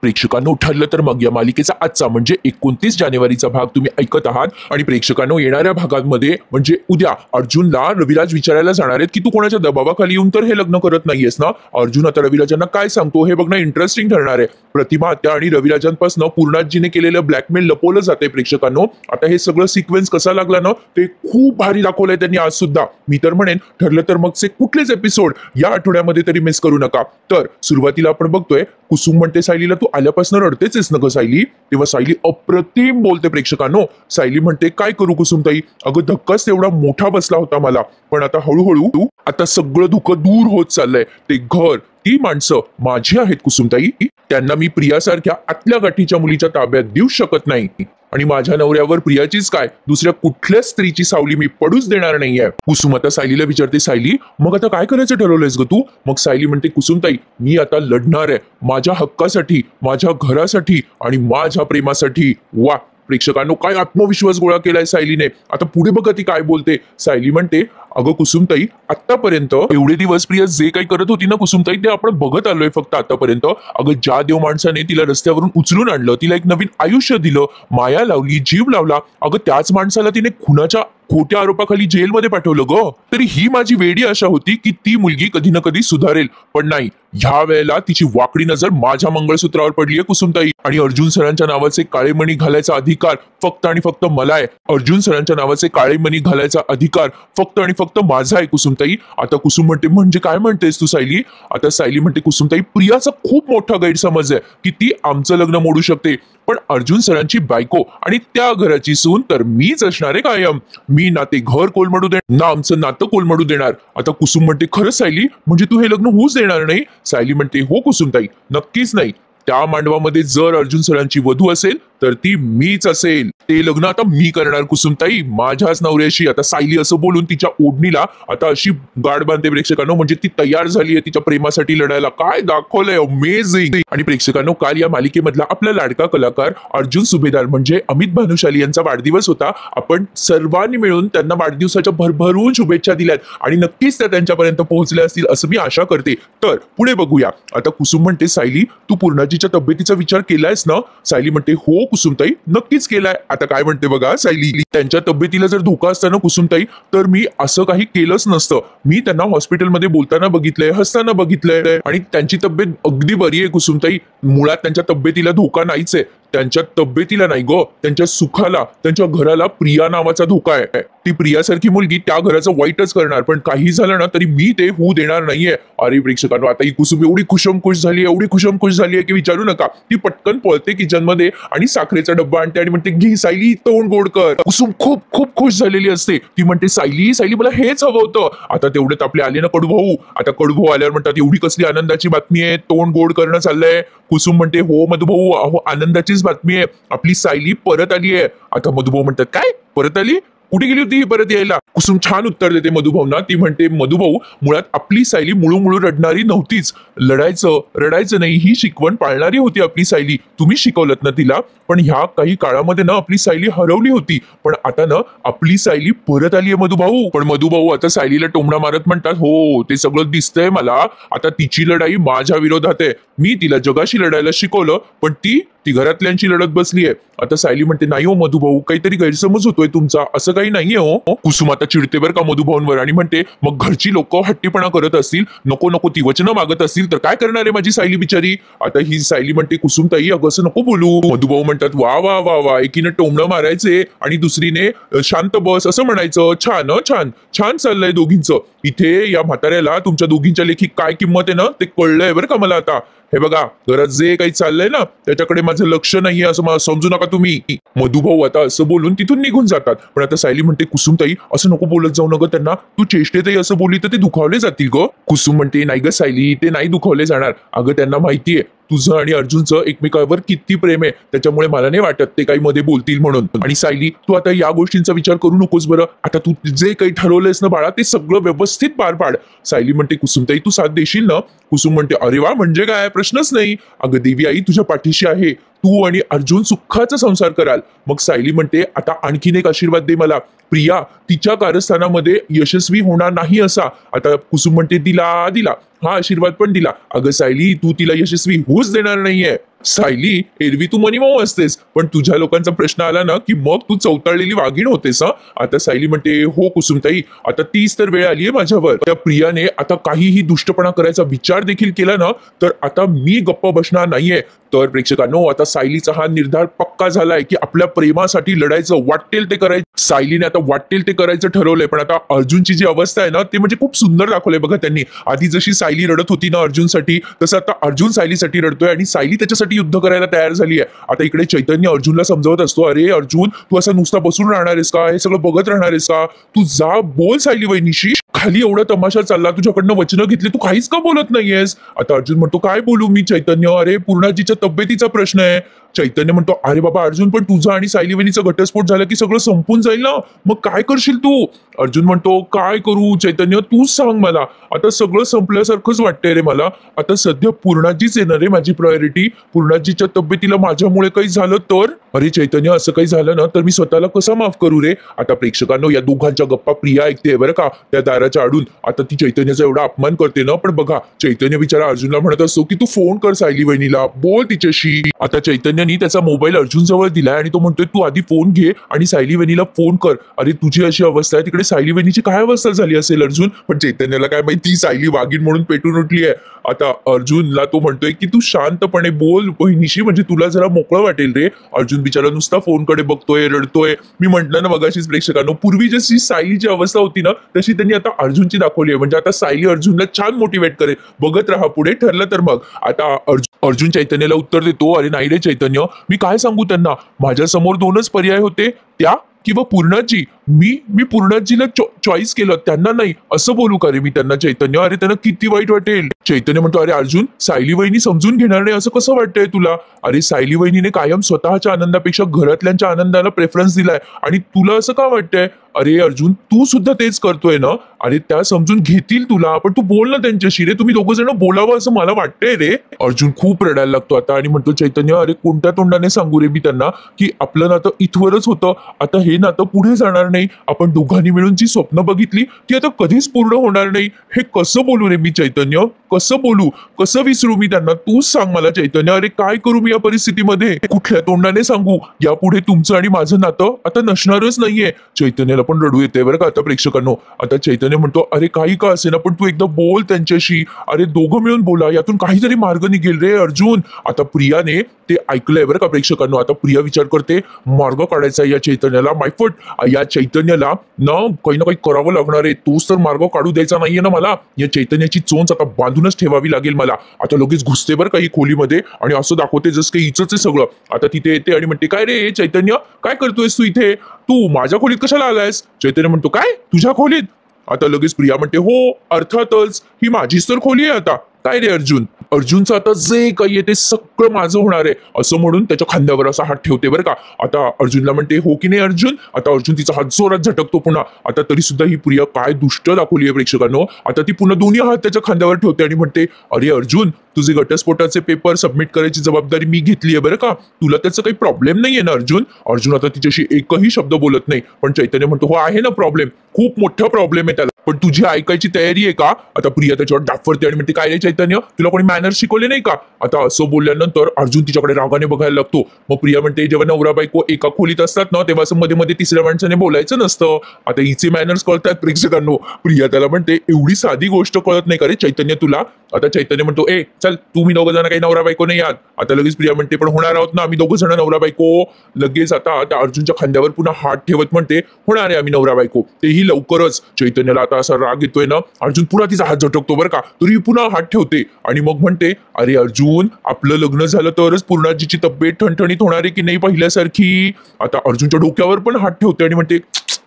प्रेक्षकांनो, ठरलं तर मग या मालिकेचा आजचा म्हणजे 29 जानेवारीचा भाग तुम्ही ऐकत आहात. आणि प्रेक्षकांनो, येणाऱ्या भागांमध्ये म्हणजे उद्या अर्जुनला रविराज विचारायला जाणार आहेत की तू कोणाच्या दबावाखाली येऊन तर हे लग्न करत नाहीयेस ना. अर्जुन आता रविराजांना काय सांगतो हे बघणं इंटरेस्टिंग ठरणार आहे. प्रतिमा आत्या आणि रविराजांपासून पूर्णाजीने केलेलं ब्लॅकमेल लपवलं जाते. प्रेक्षकांनो, आता हे सगळं सिक्वेन्स कसा लागला ना ते खूप भारी दाखवलंय त्यांनी आज सुद्धा. मी तर म्हणेन ठरलं तर मग कुठलेच एपिसोड या आठवड्यामध्ये तरी मिस करू नका. तर सुरुवातीला आपण बघतोय कुसुम म्हणते सायलीला, तू आल्यापासून रडतेच ना ग सायली. तेव्हा सायली अप्रतिम बोलते. प्रेक्षकांनो, सायली म्हणते काय करू कुसुमताई, अगं धक्काच तेवढा मोठा बसला होता मला, पण आता हळूहळू आता सगळं दुःख दूर होत चाललंय. ते घर, ती माणसं माझी आहेत कुसुमताई, त्यांना मी प्रियासारख्या आतल्या गाठीच्या मुलीच्या ताब्यात देऊ शकत नाही. आणि माझ्या नवऱ्यावर प्रियाचीच काय दुसऱ्या कुठल्याच स्त्रीची सावली मी पडूच देणार नाहीये. कुसुम आता सायलीला विचारते, सायली मग आता काय करायचं ठरवलंयस ग तू. मग सायली म्हणते, कुसुमताई मी आता लढणार आहे माझ्या हक्कासाठी, माझ्या घरासाठी आणि माझ्या प्रेमासाठी. वा प्रेक्षकांनो, काय आत्मविश्वास गोळा केलाय सायलीने. आता पुढे बघा ती काय बोलते. सायली म्हणते, अगं कुसुमताई आतापर्यंत एवढे दिवस प्रिया जे काही करत होती ना कुसुमताई, ते आपण बघत आलोय फक्त आतापर्यंत. अगं ज्या देव माणसाने तिला रस्त्यावरून उचलून आणलं, तिला एक नवीन आयुष्य दिलं, माया लावली, जीव लावला, अगं त्याच माणसाला तिने खुनाच्या खोट्या आरोपाखाली जेलमध्ये पाठवलं ग. तरी ही माझी वेडी आशा होती की ती मुलगी कधी ना कधी सुधारेल, पण नाही. ह्या वेळेला तिची वाकडी नजर माझ्या मंगळसूत्रावर पडलीये कुसुमताई. आणि अर्जुन सरांच्या नावाचे काळे मणी घालायचा अधिकार फक्त आणि फक्त मला आहे. अर्जुन सरांच्या नावाचे काळे मणी घालायचा अधिकार फक्त आणि फक्त माझा आहे कुसुमताई. आता कुसुम म्हणते, म्हणजे काय म्हणतेस तू सायली. आता सायली म्हणते, कुसुमताई प्रियाचा खूप मोठा गैरसमज आहे की ती आमचं लग्न मोडू शकते, पण अर्जुन सरांची बायको आणि त्या घराची सून तर मीच असणार आहे कायम. मी ना ते घर कोलमडू देणार ना आमचं नातं कोलमडू देणार. आता कुसुम म्हणते, खरंच सायली म्हणजे तू हे लग्न होऊच देणार नाही. सायली म्हणते, हो कुसुमताई नक्कीच नाही. त्या मांडवामध्ये जर अर्जुन सरांची वधू असेल तर ती मीच असेल. ते लग्न आता मी करणार कुसुमताई माझ्याच नवऱ्याशी. आता सायली असं बोलून तिच्या ओढणीला आता अशी गाठ बांधते प्रेक्षकांनो, म्हणजे ती तयार झाली आहे तिच्या प्रेमासाठी लढायला. काय दाखवलंय, अमेझिंग. आणि प्रेक्षकांनो, काल या मालिकेमधला आपला लाडका कलाकार अर्जुन सुभेदार म्हणजे अमित भानुशाली यांचा वाढदिवस होता. आपण सर्वांनी मिळून त्यांना वाढदिवसाच्या भरभरून शुभेच्छा दिल्यात आणि नक्कीच त्या त्यांच्यापर्यंत पोहोचल्या असतील असं मी आशा करते. तर पुढे बघूया. आता कुसुम म्हणते, सायली तू पूर्णाजीच्या तब्येतीचा विचार केलायस ना. सायली म्हणते, हो कुसुमताई नक्कीच केलाय. आता काय म्हणते बघा सायली, त्यांच्या तब्येतीला जर धोका असता ना कुसुमताई तर मी असं काही केलंच नसतं. मी त्यांना हॉस्पिटलमध्ये बोलताना बघितलंय, हसताना बघितलंय आणि त्यांची तब्येत अगदी बरी आहे कुसुमताई. मुळात त्यांच्या तब्येतीला धोका नाहीच आहे. त्यांच्या तब्येतीला नाही गो, त्यांच्या सुखाला, त्यांच्या घराला प्रिया नावाचा धोका आहे. ती प्रियासारखी मुलगी त्या घराचं वाईटच करणार, पण काही झालं ना तरी मी ते होऊ देणार नाहीये. अरे प्रेक्षकांनो, आता ही कुसुम एवढी खुशमखुश झाली, एवढी खुशमखुश झाली आहे की विचारू नका. ती पटकन पळते किचन मध्ये आणि साखरेचा डब्बा आणते आणि म्हणते, घे सायली तोंड गोड कर. कुसुम खूप खूप खुश झालेली असते. ती म्हणते, सायली सायली मला हेच हवं होतं. आता तेवढ्यात आपले आले ना कडूभाऊ. आता कडूभाऊ आल्यावर म्हणतात, एवढी कसली आनंदाची बातमी आहे, तोंड गोड करणं चाललंय. कुसुम म्हणते, हो मधुभाऊ, अहो आनंदाचीच बातमी आहे, आपली सायली परत आली आहे. आता मधुभाऊ म्हणतात, काय परत आली, कुठे गेली होती ही परत यायला. कुसुम छान उत्तर देते मधुभाऊना. ती म्हणते, मधुभाऊ मुळात आपली सायली मुळू रडणारी नव्हतीच. रडायचं नाही ही शिकवण पाळणारी होती आपली सायली. तुम्ही शिकवलत ना तिला. पण ह्या काही काळामध्ये ना आपली सायली हरवली होती, पण आता ना आपली सायली परत आली आहे मधुभाऊ. पण मधुभाऊ आता सायलीला टोमणा मारत म्हणतात, हो ते सगळं दिसतंय मला. आता तिची लढाई माझ्या विरोधात आहे. मी तिला जगाशी लढायला शिकवलं, पण ती घरातल्यांची लढत बसली आहे. आता सायली म्हणते, नाही हो मधुभाऊ, काहीतरी गैरसमज होतोय तुमचा, असं काही नाहीये हो. कुसुम आता चिडते बरं का मधुभाऊंवर आणि म्हणते, मग घरची लोक हट्टीपणा करत असतील, नको ती वचनं मागत असतील तर काय करणार आहे माझी सायली बिचारी. आता ही सायली म्हणते, कुसुमताई अगं असं नको बोलू. मधुभाऊ म्हणतात, वा वा वा वा, एकीने टोमणं मारायचे आणि दुसरीने शांत बस असं म्हणायचं. छान छान छान चाललंय दोघींचं. इथे या म्हाताऱ्याला तुमच्या दोघींच्या लेखी काय किंमत आहे ना ते कळलंय बरं का मला आता. हे बघा, घरात जे काही चाललंय ना त्याच्याकडे माझं लक्ष नाहीये असं मला समजू नका तुम्ही. मधुभाऊ आता असं बोलून तिथून निघून जातात. पण आता सायली म्हणते, कुसुमताई असं नको बोलत जाऊ नका त्यांना, तू चेष्टेतही असं बोलली तर ते दुखावले जातील ग. कुसुम म्हणते, नाही ग सायली, ते नाही दुखावले जाणार. अगं त्यांना माहितीये तुझं आणि अर्जुनचं एकमेकावर किती प्रेम आहे, त्याच्यामुळे मला नाही वाटत ते काही मध्ये बोलतील म्हणून. आणि सायली तू आता या गोष्टींचा विचार करू नकोस बरं. आता तू जे काही ठरवलंयस ना बाळा ते सगळं व्यवस्थित पार पाड. सायली म्हणते, कुसुमताई तू साथ देशील ना. कुसुम म्हणते, अरे वा म्हणजे काय, प्रश्नच नाही. अगं देवी आई तुझ्या पाठीशी आहे, तू आणि अर्जुन सुखाचा संसार कराल. मग सायली म्हणते, आता आणखीन एक आशीर्वाद दे मला. प्रिया तिच्या कारस्थानामध्ये यशस्वी होणार नाही असा. आता कुसुम म्हणते, दिला हा आशीर्वाद पण दिला. अगं सायली तू तिला यशस्वी होऊच देणार नाहीये. सायली, एरवी तू मनीमाऊ असतेस, पण तुझ्या लोकांचा प्रश्न आला ना की मग तू चवताळलेली वाघीण होतेस. आता सायली म्हणते, हो कुसुमताई, आता तीच तर वेळ आलीये माझ्यावर. त्या प्रियाने आता काहीही दुष्टपणा करायचा विचार देखील केला ना तर आता मी गप्प बसणार नाहीये. तर प्रेक्षकांनो, आता सायलीचा हा निर्धार पक्का झालाय की आपल्या प्रेमासाठी लढायचं, वाटेल ते करायचं. सायलीने आता वाटेल ते करायचं ठरवलंय. पण आता अर्जुनची जी अवस्था आहे ना ते म्हणजे खूप सुंदर दाखवलंय बघा त्यांनी. आधी जशी सायली रडत होती ना अर्जुनसाठी, तसं आता अर्जुन सायलीसाठी रडतोय आणि सायली त्याच्यासाठी युद्ध करायला तयार झाली आहे. आता इकडे चैतन्य अर्जुनला समजावत असतो, अरे अर्जुन, तू असं नुसता बसून राहणार आहेस का? हे सगळं बघत राहणार आहेस का? तू जा, बोल सायली वहिनीशी. खाली एवढा तमाशा चालला, तुझ्याकडनं वचनं घेतली, तू काहीच का बोलत नाहीयेस? आता अर्जुन म्हणतो, काय बोलू मी चैतन्य? अरे पूर्णाजीच्या तब्येतीचा प्रश्न आहे. चैतन्य म्हणतो, अरे बाबा अर्जुन, पण तुझा आणि सायली वहिनीचा घटस्फोट झाला की सगळं संपून जाईल ना, मग काय करशील तू? अर्जुन म्हणतो, काय करू चैतन्य, तूच सांग मला. आता सगळं संपल्यासारखंच वाटतंय रे मला. आता सध्या पूर्णाजीच येणार रे माझी प्रायोरिटी. पूर्णाजीच्या तब्येतीला माझ्यामुळे काही झालं तर? अरे चैतन्य, असं काही झालं ना तर मी स्वतःला कसं माफ करू रे? आता प्रेक्षकांनो, या दोघांच्या गप्पा प्रिया ऐकते बरं का, त्या दाराच्या आडून. आता ती चैतन्याचा एवढा अपमान करते ना, पण बघा चैतन्य बिचारा अर्जुनला म्हणत असतो की तू फोन कर सायली वहिनीला, बोल तिच्याशी. आता चैतन्यानी त्याचा मोबाईल अर्जुन जवळ दिलाय आणि तो म्हणतोय, तू आधी फोन घे आणि सायली वहिनीला फोन कर. अरे तुझी अशी अवस्था आहे, तिकडे सायली वहिनीची काय अवस्था झाली असेल अर्जुन? पण चैतन्याला काय माहिती, सायली वाघीण म्हणून पेटून उठली आहे. आता अर्जुनला तो म्हणतोय की तू शांतपणे बोल बहिणीशी, म्हणजे तुला जरा मोकळं वाटेल रे. अर्जुन बिचारा नुसता फोनकडे बघतोय, रडतोय. मी म्हटलं ना मगाशीच प्रेक्षकांनो, पूर्वी जशी सायलीची अवस्था होती ना तशी त्यांनी आता अर्जुनची दाखवली आहे. म्हणजे आता सायली अर्जुनला छान मोटिवेट करेल. बघत राहा पुढे, ठरलं तर मग. आता अर्जुन चैतन्याला उत्तर देतो, अरे नाही रे चैतन्य, मी काय सांगू त्यांना, माझ्या समोर दोनच पर्याय होते, त्या किंवा पूर्णाजी. मी पूर्णाजीला चॉईस केलं, त्यांना नाही. असं बोलू का रे मी त्यांना चैतन्य? अरे त्यांना किती वाईट वाटेल. चैतन्य म्हणतो, अरे अर्जुन, सायली वहिनी समजून घेणार नाही असं कसं वाटतंय तुला? अरे सायली वहिनीने कायम स्वतःच्या आनंदापेक्षा घरातल्यांच्या आनंदाला प्रेफरन्स दिलाय आणि तुला असं का वाटतंय? अरे अर्जुन, तू सुद्धा तेच करतोय ना. अरे त्या समजून घेतील तुला, पण तू बोल ना त्यांच्याशी रे. तुम्ही दोघं जण बोलावं असं मला वाटतंय रे. अर्जुन खूप रडायला लागतो आता आणि म्हणतो, चैतन्य, अरे कोणत्या तोंडाने सांगू रे मी त्यांना की आपलं नातं इथवरच होतं, आता हे नातं पुढे जाणार नाही. आपण दोघांनी मिळून जी स्वप्न बघितली ती आता कधीच पूर्ण होणार नाही. हे कसं बोलू रे मी चैतन्य? कसं बोलू, कसं विसरू मी त्यांना? तूच सांग मला चैतन्य. अरे काय करू मी या परिस्थितीमध्ये? कुठल्या तोंडाने सांगू? यापुढे तुमचं आणि माझं नातं आता नसणारच नाहीये. चैतन्याला पण रडू येते बरं का आता प्रेक्षकांनो. आता चैतन्य म्हणतो, अरे काही का असे ना, पण तू एकदा बोल त्यांच्याशी. अरे दोघं मिळून बोला, यातून काहीतरी मार्ग निघेल रे अर्जुन. आता प्रियाने ते ऐकलंय बरं का प्रेक्षकांनो. आता प्रिया विचार करते, मार्ग काढायचा या चैतन्याला. मायफट, या चैतन्याला ना काही करावं लागणार आहे. तोच तर मार्ग काढू द्यायचा नाहीये ना मला. या चैतन्याची चोंच आता बांधूनच ठेवावी लागेल मला. आता लगेच घुसते बरं काही खोलीमध्ये आणि असं दाखवते जसं काही हिचंच आहे सगळं. आता तिथे येते आणि म्हणते, काय रे चैतन्य, काय करतोयस तू इथे? तू माझ्या खोलीत कशाला आलायस? चैतन्य म्हणतो, काय तुझ्या खोलीत? आता लगेच प्रिया म्हणते, हो अर्थातच, ही माझीच तर खोली आहे आता. काय रे अर्जुन? अर्जुनचं आता जे काही आहे ते सगळं माझं होणार आहे असं म्हणून त्याच्या खांद्यावर असा हात ठेवते बरं का. आता अर्जुनला म्हणते, हो की नाही अर्जुन? आता अर्जुन तिचा हात जोरात झटकतो पुन्हा. आता तरी सुद्धा ही प्रिया काय दुष्ट दाखवली आहे प्रेक्षकांनो. आता ती पुन्हा दोन्ही हात त्याच्या खांद्यावर ठेवते आणि म्हणते, अरे अर्जुन, तुझे घटस्फोटाचे पेपर सबमिट करायची जबाबदारी मी घेतली आहे बरं का. तुला त्याचा काही प्रॉब्लेम नाहीये ना अर्जुन? अर्जुन आता तिच्याशी एकही शब्द बोलत नाही. पण चैतन्य म्हणतो, हो आहे ना प्रॉब्लेम, खूप मोठा प्रॉब्लेम आहे त्याला, पण तुझी ऐकायची तयारी आहे का? आता प्रिया त्याच्यावर डाफरते आणि म्हणते, काय रे चैतन्य, तुला कोणी मॅनर्स शिकवले नाही का? आता असं बोलल्यानंतर अर्जुन तिच्याकडे रागाने बघायला लागतो. मग प्रिया म्हणते, जेव्हा नवरा बायको एका खोलीत असतात ना तेव्हा असं मध्ये मध्ये तिसऱ्या माणसाने बोलायचं नसतं. आता हिचे मॅनर्स कळतात प्रेक्षकांनो. प्रिया त्याला म्हणते, एवढी साधी गोष्ट कळत नाही का रे चैतन्य तुला? आता चैतन्य म्हणतो, ए चल, तुम्ही दोघं जण काही नवरा बायको नाही आहात. आता लगेच प्रिया म्हणते, पण होणार आहोत ना आम्ही दोघं जण नवरा बायको. लगेच आता त्या अर्जुनच्या खांद्यावर पुन्हा हात ठेवत म्हणते, होणार आहे आम्ही नवरा बायको, तेही लवकरच. चैतन्याला आता असा राग येतोय ना, अर्जुन पुन्हा तिचा हात झटकतो बरं का. तरी पुन्हा हात ठेवते आणि मग म्हणते, अरे अर्जुन, आपलं लग्न झालं तरच पूर्णाजीची तब्येत ठणठणीत होणार आहे की नाही पहिल्यासारखी? आता अर्जुनच्या डोक्यावर पण हात ठेवते आणि म्हणते,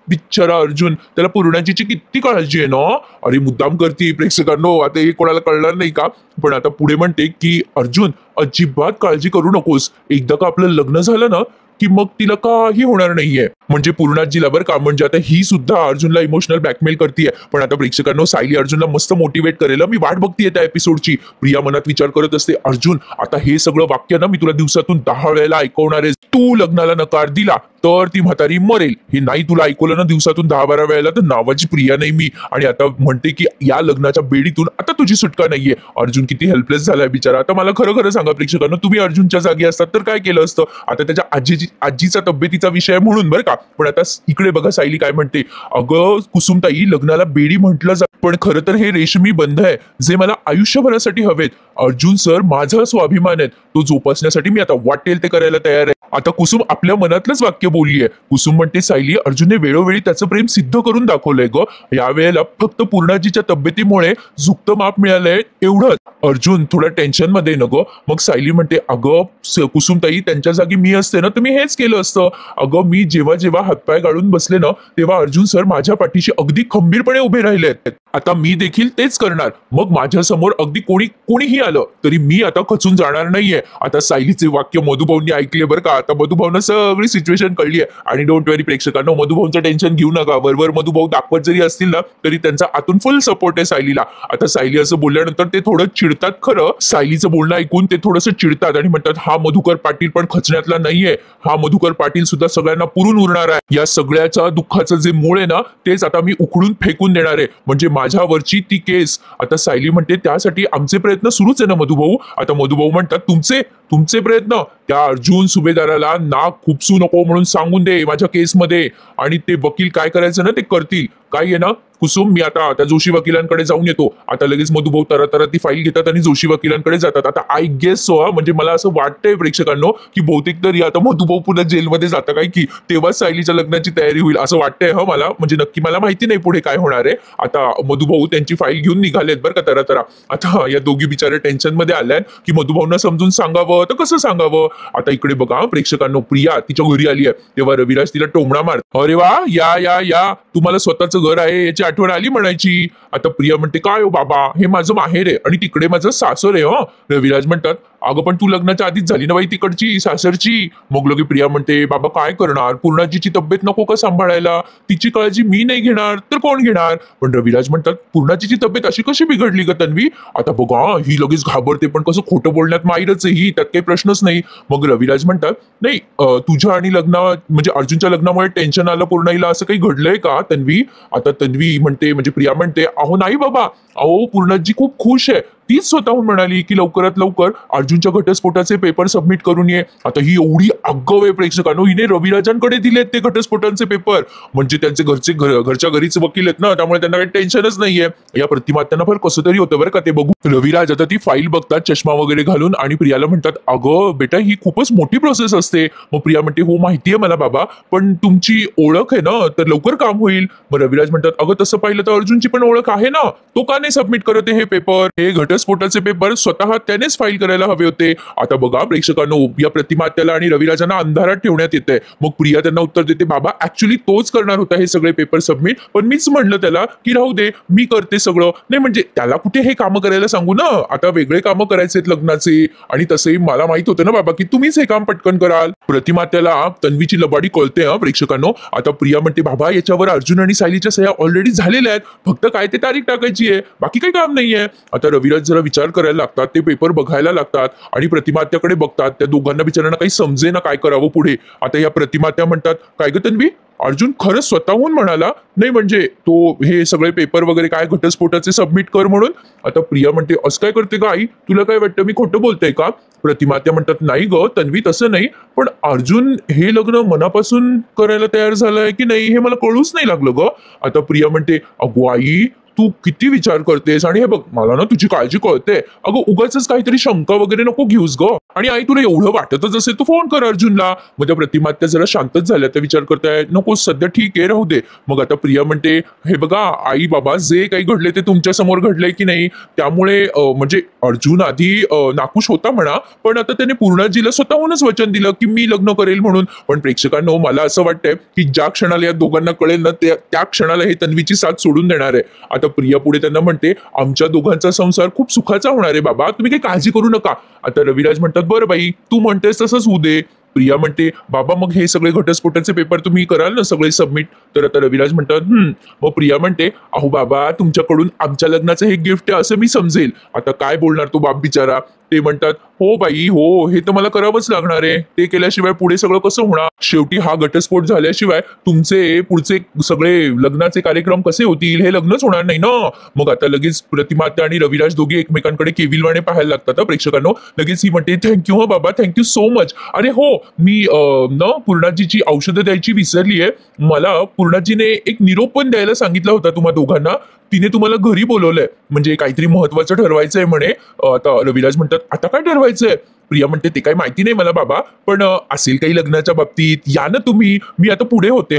बिचारा अर्जुन, त्याला पूर्णाजीची किती काळजी आहे ना. अरे मुद्दाम करते प्रेक्षकांनो, आता हे कोणाला कळणार नाही का? पण आता पुढे म्हणते की अर्जुन, अजिबात काळजी करू नकोस. एकदा का आपलं लग्न झालं ना की मग तिला काही होणार नाहीये. म्हणजे पूर्णाजीला बरं का, म्हणजे आता ही सुद्धा अर्जुनला इमोशनल ब्लॅकमेल करते. पण आता प्रेक्षकांनो, सायली अर्जुनला मस्त मोटिवेट करेल. मी वाट बघतीये त्या एपिसोडची. प्रिया मनात विचार करत असते, अर्जुन आता हे सगळं वाक्य ना मी तुला दिवसातून 10 वेळेला ऐकवणार आहे. तू लग्नाला नकार दिला तर ती म्हातारी मरेल. हे नाही तुला ऐकवलं ना दिवसातून 10-12 वेळेला तर नावाची प्रिया नाही मी. आणि आता म्हणते की या लग्नाच्या बेडीतून आता तुझी सुटका नाहीये. अर्जुन किती हेल्पलेस झालाय बिचारा. आता मला खरं खरं सांगा प्रेक्षकांना, तुम्ही अर्जुनच्या जागी असतात तर काय केलं असतं. आता त्याच्या आजीचा तब्येतीचा विषय म्हणून बरं का. पण आता इकडे बघा सायली काय म्हणते, अगं कुसुमताई, लग्नाला बेडी म्हटलं जात पण खरं तर हे रेशमी बंध आहे जे मला आयुष्यभरासाठी हवेत. अर्जुन सर माझा स्वाभिमान आहे, तो जोपासण्यासाठी मी आता वाटेल ते करायला तयार आहे. आता कुसुम आपल्या मनातलंच वाक्य बोललीये. कुसुम म्हणते, सायली अर्जुनने वेळोवेळी त्याचं प्रेम सिद्ध करून दाखवलंय ग. यावेळेला फक्त पूर्णाजीच्या तब्येतीमुळे झुकतं माप मिळालंय एवढंच. अर्जुन थोडं टेन्शन मध्ये न ग. मग सायली म्हणते, अगं कुसुमताई, त्यांच्या जागी मी असते ना तर मी हेच केलं असतं. अगं मी जेव्हा जेव्हा हातपाय गाळून बसले ना तेव्हा अर्जुन सर माझ्या पाठीशी अगदी खंबीरपणे उभे राहिले आहेत. आता मी देखील तेच करणार. मग माझ्या समोर अगदी कोणीही आलं तरी मी आता खचून जाणार नाहीये. आता सायलीचे वाक्य मधुभाऊंनी ऐकले बरं का. आता मधुभाऊंना सगळी सिच्युएशन कळली आहे. आणि डोंट वरी प्रेक्षकांनो, मधुभाऊंचं टेन्शन घेऊ नका. बरोबर मधुभाऊ दाखवत जरी असतील ना तरी त्यांचा आतून फुल सपोर्ट आहे सायलीला. आता सायली असं बोलल्यानंतर ते थोडं चिडतात खरं. सायलीचं बोलणं ऐकून ते थोडंसं चिडतात आणि म्हणतात, हा मधुकर पाटील पण खचण्यातला नाहीये. हा मधुकर पाटील सुद्धा सगळ्यांना पुरून उरणार आहे. या सगळ्याच्या दुःखाचं जे मूळ आहे ना तेच आता मी उखडून फेकून देणार आहे, म्हणजे माझ्यावरची ती केस. आता सायली म्हणते, त्यासाठी आमचे प्रयत्न सुरूच आहे ना मधुभाऊ. आता मधुभाऊ म्हणतात, तुमचे प्रयत्न त्या अर्जुन सुभेदाराला नाक खुपसू नको म्हणून सांगून दे माझ्या केसमध्ये. आणि ते वकील काय करायचं ना ते करतील. काय आहे ना कुसुम, मी आता त्या जोशी वकिलांकडे जाऊन येतो. आता लगेच मधुभाऊ तरा ती फाईल घेतात आणि जोशी वकिलांकडे जातात. आता आय गेस सो म्हणजे मला असं वाटतंय प्रेक्षकांनो की बहुतेक तरी आता मधुभाऊ पुन्हा जेलमध्ये जातं काय की तेव्हाच सायलीच्या लग्नाची तयारी होईल असं वाटतंय. मला म्हणजे नक्की मला माहिती नाही पुढे काय होणार आहे. आता मधुभाऊ त्यांची फाईल घेऊन निघालेत बरं का तरा. आता या दोघी बिचारे टेन्शन मध्ये आल्यात की मधुभाऊंना समजून सांगावं तर कसं सांगावं. आता इकडे बघा प्रेक्षकांनो, प्रिया तिच्या घरी आली आहे तेव्हा रविराज तिला टोमणा मार, अरे वा या या या तुम्हाला स्वतःचं घर आहे याची आठवण आली म्हणायची. आता प्रिया म्हणते, काय हो बाबा, हे माझं माहेर आहे आणि तिकडे माझं सासर आहे. रविराज म्हणतात, अगं पण तू लग्नाच्या आधीच झाली ना बाई तिकडची सासरची. मग लगे प्रिया म्हणते, बाबा काय करणार, पूर्णाजीची तब्येत नको का सांभाळायला, तिची काळजी मी नाही घेणार तर कोण घेणार. पण रविराज म्हणतात, पूर्णाजीची तब्येत अशी कशी बिघडली ग तन्वी. आता बघा ही लगेच घाबरते, पण कसं खोटं बोलण्यात माहीरच आहे ही, त्यात काही प्रश्नच नाही. मग रविराज म्हणतात, नाही तुझ्या आणि म्हणजे अर्जुनच्या लग्नामुळे टेन्शन आलं पूर्णाईला, असं काही घडलंय का तन्वी. आता तन्वी म्हणते म्हणजे प्रिया म्हणते, अहो नाही बाबा, अहो पूर्णाजी खूप खुश आहे. तीच स्वतःहून म्हणाली की लवकरात लवकर अर्जुनच्या घटस्फोटाचे पेपर सबमिट करून ये. आता ही एवढी आगाऊ आहे प्रेक्षकांनो, हिने रविराजांकडे दिलेत ते घटस्फोटांचे पेपर. म्हणजे त्यांचे घरच्या घरीच वकील आहेत ना, त्यामुळे त्यांना काही टेन्शनच नाहीये. या प्रतिमात्यांना फार कसं तरी होतं बरं का ते बघू. रविराज आता ती फाईल बघतात चष्मा वगैरे घालून आणि प्रियाला म्हणतात, अगं बेटा ही खूपच मोठी प्रोसेस असते. मग प्रिया म्हणते, हो माहितीये मला बाबा, पण तुमची ओळख आहे ना तर लवकर काम होईल. मग रविराज म्हणतात, अगं तसं पाहिलं तर अर्जुनची पण ओळख आहे ना, तो का नाही सबमिट करत हे पेपर. हे घटस्फोटाचे पेपर स्वतः त्यानेच फाईल करायला हवे होते. आता बघा प्रेक्षकांनो, या प्रतिमात्याला आणि रविराजांना अंधारात ठेवण्यात येते. मग प्रिया त्यांना उत्तर देते, बाबा ऍक्च्युली तोच करणार होता हे सगळे पेपर सबमिट, पण मीच म्हणलं त्याला की राहू दे मी करते सगळं. नाही म्हणजे त्याला कुठे हे कामं करायला सांगू ना, आता वेगळे कामं करायचे लग्नाचे. आणि तसंही मला माहित होतं ना बाबा की तुम्हीच हे काम पटकन कराल. प्रतिमात्याला तन्वीची लबाडी कळते प्रेक्षकांनो. आता प्रिया म्हणते, बाबा याच्यावर अर्जुन आणि सायलीच्या सह्या ऑलरेडी झालेल्या आहेत, फक्त काय ते तारीख टाकायची आहे, बाकी काही काम नाहीये. आता रविराज जरा विचार करायला लागतात, ते पेपर बघायला लागतात आणि प्रतिमात्याकडे बघतात. त्या दोघांना बिचारांना काही समजे ना काय करावं पुढे. आता या प्रतिमात्या म्हणतात, काय ग तन्वी, अर्जुन खरंच स्वतःहून म्हणाला नाही म्हणजे तो हे सगळे पेपर वगैरे काय घटस्फोटाचे सबमिट कर म्हणून. आता प्रिया म्हणते, असं काय करते का आई, तुला काय वाटतं मी खोटं बोलतोय का. प्रतिमात्या म्हणतात, नाही ग तन्वी तसं नाही, पण अर्जुन हे लग्न मनापासून करायला तयार झालाय की नाही हे मला कळूच नाही लागलं ग. आता प्रिया म्हणते, अगो आई तू किती विचार करतेस, आणि हे बघ मला ना तुझी काळजी कळते. अगं उगाच काहीतरी शंका वगैरे नको घेऊस ग. आणि आई तुला एवढं वाटतच असेल तू फोन कर अर्जुनला. मग त्या प्रतिमात्या जरा शांतच झाल्या, त्या विचार करताय, नको सध्या ठीक आहे राहू दे. मग आता प्रिया म्हणते, हे बघा आई बाबा जे काही घडले ते तुमच्या समोर घडलंय की नाही, त्यामुळे म्हणजे अर्जुन आधी नाखुश होता म्हणा, पण आता त्याने पूर्णाजीला स्वतःहूनच वचन दिलं की मी लग्न करेल म्हणून. पण प्रेक्षकांनो मला असं वाटतंय की ज्या क्षणाला या दोघांना कळेल ना त्या क्षणाला हे तन्वीची साथ सोडून देणार आहे. आता प्रिया पुढे त्यांना म्हणते, आमच्या दोघांचा संसार खूप सुखाचा होणार आहे बाबा, तुम्ही काही काळजी करू नका. आता रविराज म्हणतात, बरं बाई तू म्हणतेस तसंच होऊ दे. प्रिया म्हणते बाबा मग हे सगळे घटस्फोटाचे पेपर तुम्ही कराल ना सगळे सबमिट. तर आता रविराज म्हणतात मग प्रिया म्हणते अहो बाबा तुमच्याकडून आमच्या लग्नाचं हे गिफ्ट आहे असं मी समजेल. आता काय बोलणार तो बाप बिचारा. ते म्हणतात हो बाई हो हे तर मला करावंच लागणार आहे, ते केल्याशिवाय पुढे सगळं कसं होणार. शेवटी हा घटस्फोट झाल्याशिवाय तुमचे पुढचे सगळे लग्नाचे कार्यक्रम कसे होतील, हे लग्नच होणार नाही ना. मग आता लगेच प्रतिमात्या आणि रविराज दोघे एकमेकांकडे केविलवाणे पाहायला लागतात प्रेक्षकांनो. लगेच ही म्हणते थँक्यू हो बाबा, थँक्यू सो मच. अरे हो मी न पूर्णाजीची औषधं द्यायची विसरली आहे. मला पूर्णाजीने एक निरोप पण द्यायला सांगितला होता तुम्हा दोघांना. तिने तुम्हाला घरी बोलवलंय म्हणजे काहीतरी महत्वाचं ठरवायचंय म्हणे. आता रविराज म्हणतात आता काय ठरवायचंय. प्रिया म्हणते ते काही माहिती नाही मला बाबा, पण असेल काही लग्नाच्या बाबतीत. या ना तुम्ही, मी आता पुढे होते.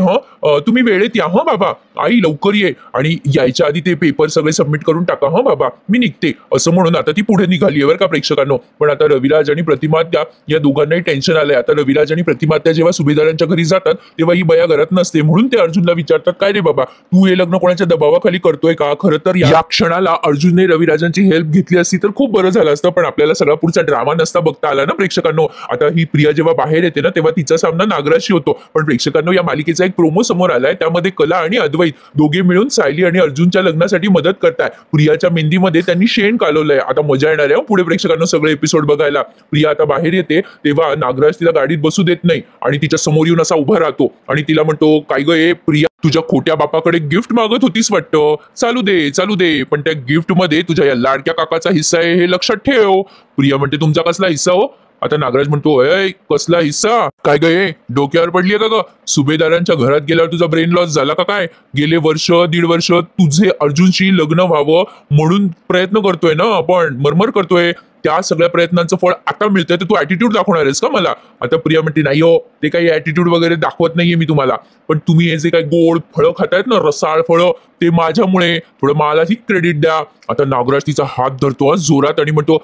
तुम्ही वेळेत या बाबा. आई लवकर ये आणि यायच्या आधी ते पेपर सगळे सबमिट करून टाका बाबा, मी निघते. असं म्हणून आता ती पुढे निघाली बरं का प्रेक्षकांनो. पण आता रविराज आणि प्रतिमात्या या दोघांनाही टेन्शन आलंय. आता रविराज आणि प्रतिमात्या जेव्हा सुभेदारांच्या घरी जातात तेव्हा ही बया घरात नसते, म्हणून ते अर्जुनला विचारतात काय रे बाबा तू हे लग्न कोणाच्या दबावाखाली करतोय का. खरं तर या क्षणाला अर्जुनने रविराजांची हेल्प घेतली असती तर खूप बरं झालं असतं, पण आपल्याला सगळा पुढचा ड्रामा नसता बघता आला ना प्रेक्षकांनो. आता ही प्रिया जेव्हा बाहेर येते ना तेव्हा तिचा सामना नागराजशी होतो. पण प्रेक्षकांनो या मालिकेचा एक प्रोमो समोर आलाय, त्यामध्ये कला आणि अद्वैत दोघे मिळून सायली आणि अर्जुनच्या लग्नासाठी मदत करताय. प्रियाच्या मेहंदीमध्ये त्यांनी शेण कालवलंय. आता मजा येणार आहे पुढे प्रेक्षकांनो सगळे एपिसोड बघायला. प्रिया आता बाहेर येते तेव्हा नागराज तिला गाडीत बसू देत नाही आणि तिच्या समोर येऊन असा उभा राहतो आणि तिला म्हणतो काय ग ए प्रिया तुझ्या खोट्या बापाकडे गिफ्ट मागत होतीस वाटतं. चालू दे पण त्या गिफ्ट मध्ये तुझ्या या लाडक्या काकाचा हिस्सा आहे हे लक्षात ठेव. प्रिया म्हणते तुमचा कसला हिस्सा हो. आता नागराज म्हणतो कसला हिस्सा काय गे डोक्यावर पडलीये का ग. सुभेदारांच्या घरात गेल्यावर तुझा ब्रेन लॉस झाला का काय. गेले वर्ष दीड वर्ष तुझे अर्जुनशी लग्न व्हावं म्हणून प्रयत्न करतोय ना आपण, मरमर करतोय. त्या सगळ्या प्रयत्नांचं फळ आता मिळतंय तर तू ऍटिट्यूड दाखवणार आहेस का मला. आता प्रिया म्हणते नाही हो ते काही ऍटिट्यूड वगैरे दाखवत नाहीये मी तुम्हाला, पण तुम्ही हे जे काही गोड फळं खातायत ना रसाळ फळं ते माझ्यामुळे, थोडं मलाही क्रेडिट द्या. आता नागराज तिचा हात धरतो जोरात आणि म्हणतो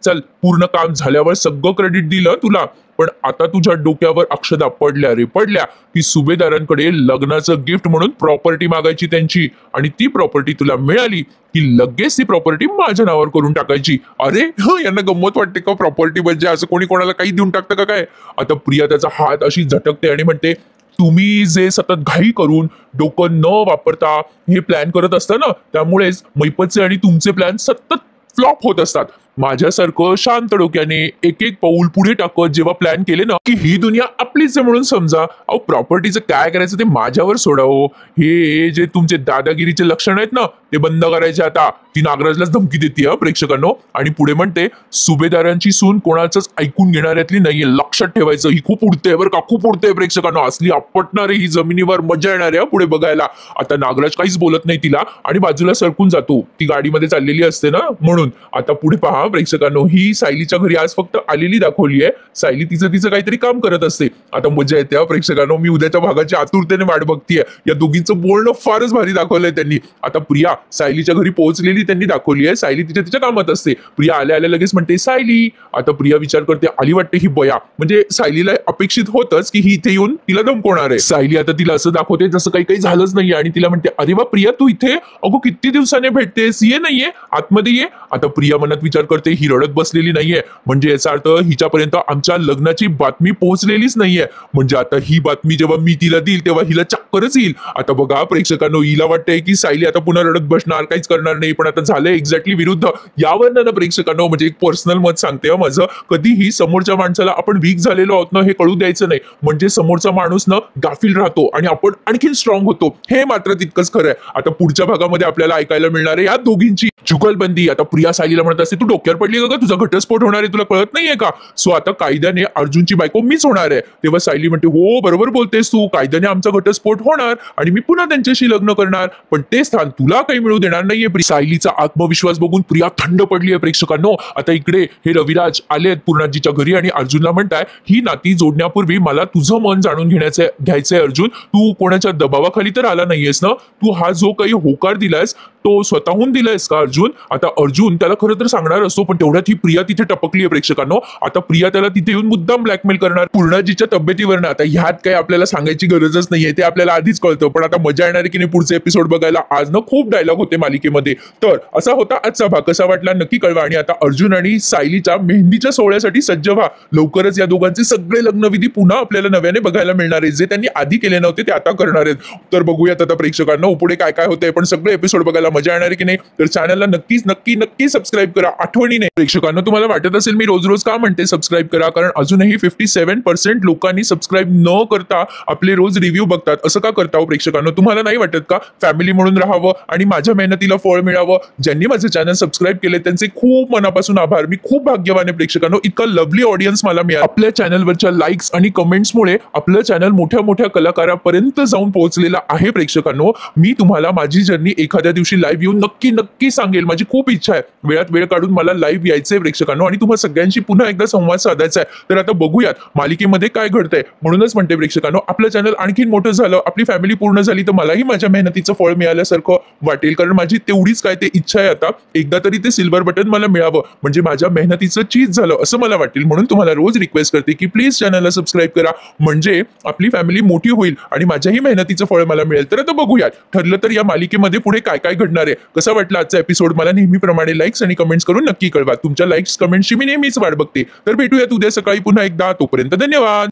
चल पूर्ण काम झाल्यावर सगळं क्रेडिट दिलं तुला, पण आता तुझ्या डोक्यावर अक्षदा पडल्या की सुभेदारांकडे लग्नाचं गिफ्ट म्हणून प्रॉपर्टी मागायची त्यांची, आणि ती प्रॉपर्टी तुला मिळाली की लगेच ती प्रॉपर्टी माझ्या नावावर करून टाकायची. अरे यांना गंमत वाटते का प्रॉपर्टी म्हणजे असं कोणी कोणाला काही देऊन टाकतं का काय. आता प्रिया त्याचा हात अशी झटकते आणि म्हणते तुम्ही जे सतत घाई करून डोकं न वापरता हे प्लॅन करत असता ना त्यामुळेच मैपतचे आणि तुमचे प्लॅन सतत फ्लॉप होत असतात. माझ्यासारखं शांत डोक्याने एक एक पाऊल पुढे टाकत जेव्हा प्लॅन केले ना की ही दुनिया आपलीच आहे म्हणून समजा. अहो प्रॉपर्टीचं काय करायचं ते माझ्यावर सोडावं. हे जे तुमचे दादागिरीचे लक्षण आहेत ना ते बंद करायचे. आता ती नागराजलाच धमकी देते प्रेक्षकांनो आणि पुढे म्हणते सुभेदारांची सून कोणाचंच ऐकून घेणाऱ्यातली नाहीये, लक्षात ठेवायचं. ही खूप उडते बरं का, खूप उडते प्रेक्षकांनो, असली आपटणारी ही जमिनीवर मजा येणार आहे पुढे बघायला. आता नागराज काहीच बोलत नाही तिला आणि बाजूला सरकून जातो, ती गाडीमध्ये चाललेली असते ना म्हणून. आता पुढे पहा प्रेक्षकांनो ही सायलीच्या घरी आज फक्त आलेली दाखवली आहे. सायली तिचं काहीतरी काम करत असते. आता मजा येते प्रेक्षकांनो, मी उद्याच्या भागाची आतुरतेने वाट बघतीये. या दोघींचं बोलणं फारच भारी दाखवलंय त्यांनी. आता प्रिया सायलीच्या घरी पोहोचलेली त्यांनी दाखवली आहे. सायली तिच्या कामात असते. प्रिया आल्या लगेच म्हणते सायली. आता प्रिया विचार करते आली वाटते ही बया, म्हणजे सायलीला अपेक्षित होतच की ही इथे येऊन तिला धमकवणार आहे. सायली आता तिला असं दाखवते जसं काही झालंच नाहीये आणि तिला म्हणते अरे वा प्रिया तू इथे, अगो किती दिवसाने भेटतेस, ये नाहीये आतमध्ये ये. आता प्रिया मनात विचार करते ही रडत बसलेली नाहीये म्हणजे याचा अर्थ हिच्यापर्यंत आमच्या लग्नाची बातमी पोहोचलेलीच नाहीये, म्हणजे आता ही बातमी जेव्हा मी तिला देईल तेव्हा हिला चक्करच येईल. आता बघा प्रेक्षकांनो हिला वाटतंय की सायली आता पुन्हा रडत बसणार, काहीच करणार नाही, पण आता झालंय एक्झॅक्टली विरुद्ध. यावर ना प्रेक्षकांनो म्हणजे एक पर्सनल मत सांगते माझं, कधीही समोरच्या माणसाला आपण वीक झालेलो आहोत ना हे कळू द्यायचं नाही, म्हणजे समोरचा माणूस ना गाफील राहतो आणि आपण आणखीन स्ट्रॉंग होतो. हे मात्र तितकंच खरं आहे. आता पुढच्या भागामध्ये आपल्याला ऐकायला मिळणार आहे या दोघींची जुगलबंदी. आता प्रिया सायलीला म्हणत असते तू डोक्यावर पडली का, तुझा घटस्फोट होणार आहे तुला कळत नाहीये का. सो आता कायद्याने अर्जुनची बायको मीच होणार आहे. तेव्हा सायली म्हणते हो बरोबर बोलतेस तू, कायद्याने आमचा घटस्फोट होणार आणि मी पुन्हा त्यांच्याशी लग्न करणार, पण ते स्थान तुला काही मिळू देणार नाहीये. सायलीचा आत्मविश्वास बघून प्रिया थंड पडली आहे प्रेक्षकांनो. आता इकडे हे रविराज आलेत पूर्णाजीच्या घरी आणि अर्जुनला म्हणताय ही नाती जोडण्यापूर्वी मला तुझं मन जाणून घ्यायचंय अर्जुन, तू कोणाच्या दबावाखाली तर आला नाहीयेस ना, तू हा जो काही होकार दिलायस तो स्वतःहून दिलायस का अर्जुन? आता अर्जुन त्याला खरं तर सांगणार असतो, पण तेवढ्यात ही प्रिया तिथे टपकली आहे प्रेक्षकांनो. आता प्रिया त्याला तिथे येऊन मुद्दाम ब्लॅकमेल करणार पूर्णाजीच्या तब्येतीवरनं. आता ह्यात काही आपल्याला सांगायची गरजच नाहीये, ते आपल्याला आधीच कळतं. पण आता मजा येणार आहे की नाही पुढचे एपिसोड बघायला. आज ना खूप डायलॉग होते मालिकेमध्ये. तर असा होता आजचा भाग. कसा वाटला नक्की कळवा. आणि आता अर्जुन आणि सायलीच्या मेहंदीच्या सोहळ्यासाठी सज्ज व्हा. लवकरच या दोघांचे सगळे लग्नविधी पुन्हा आपल्याला नव्याने बघायला मिळणार आहेत. जे त्यांनी आधी केले नव्हते ते आता करणार आहेत. तर बघूयात आता प्रेक्षकांना पुढे काय काय होतंय. पण सगळे एपिसोड बघायला मजा येणार आहे की नाही, तर चॅनलला नक्कीच नक्की नक्की सबस्क्राईब करा आठवणीने. प्रेक्षकांना तुम्हाला वाटत असेल मी रोज रोज का म्हणते सबस्क्राईब करा, कारण अजूनही 57% लोकांनी सबस्क्राईब न करता आपले रोज रिव्ह्यू बघतात. असं का करता हो प्रेक्षकांना? तुम्हाला नाही वाटत का फॅमिली म्हणून राहावं आणि माझ्या मेहनतीला फळ मिळावं? ज्यांनी माझे चॅनल सबस्क्राईब केले त्यांचे खूप मनापासून आभार. मी खूप भाग्यवान आहे प्रेक्षकांनो, इतका लवली ऑडियन्स मला मिळाला. आपल्या चॅनलवरच्या लाईक्स आणि कमेंट्समुळे आपलं चॅनल मोठ्या मोठ्या कलाकारांपर्यंत जाऊन पोहोचलेलं आहे प्रेक्षकांनो. मी तुम्हाला माझी जर्नी एखाद्या दिवशी लाईव्ह येऊन नक्की नक्की सांगेल. माझी खूप इच्छा आहे वेळात वेळ काढून मला लाईव्ह यायचंय प्रेक्षकांनो आणि तुम्हाला सगळ्यांशी पुन्हा एकदा संवाद साधायचा आहे. तर आता बघूयात मालिकेमध्ये काय घडतंय. म्हणूनच म्हणते प्रेक्षकांनो, आपलं चॅनल आणखीन मोठं झालं, आपली फॅमिली पूर्ण झाली तर मलाही माझ्या मेहनतीचं फळ मिळाल्यासारखं वाटेल. कारण माझी तेवढीच काय ते इच्छा आहे आता एकदा तरी ते सिल्वर बटन मला मिळावं, म्हणजे माझ्या मेहनतीचं चीज झालं असं मला वाटेल. म्हणून तुम्हाला रोज रिक्वेस्ट करते की प्लीज चॅनलला सबस्क्राईब करा, म्हणजे आपली फॅमिली मोठी होईल आणि माझ्याही मेहनतीचं फळ मला मिळेल. तर आता बघूयात ठरलं तर या मालिकेमध्ये पुढे काय काय घडणार आहे. कसा वाटला आजचा एपिसोड मला नेहमीप्रमाणे लाईक्स आणि कमेंट्स करून नक्की कळवा. तुमच्या लाईक्स कमेंट्सची मी नेहमीच वाट बघते. तर भेटूयात उद्या सकाळी पुन्हा एकदा. तोपर्यंत धन्यवाद.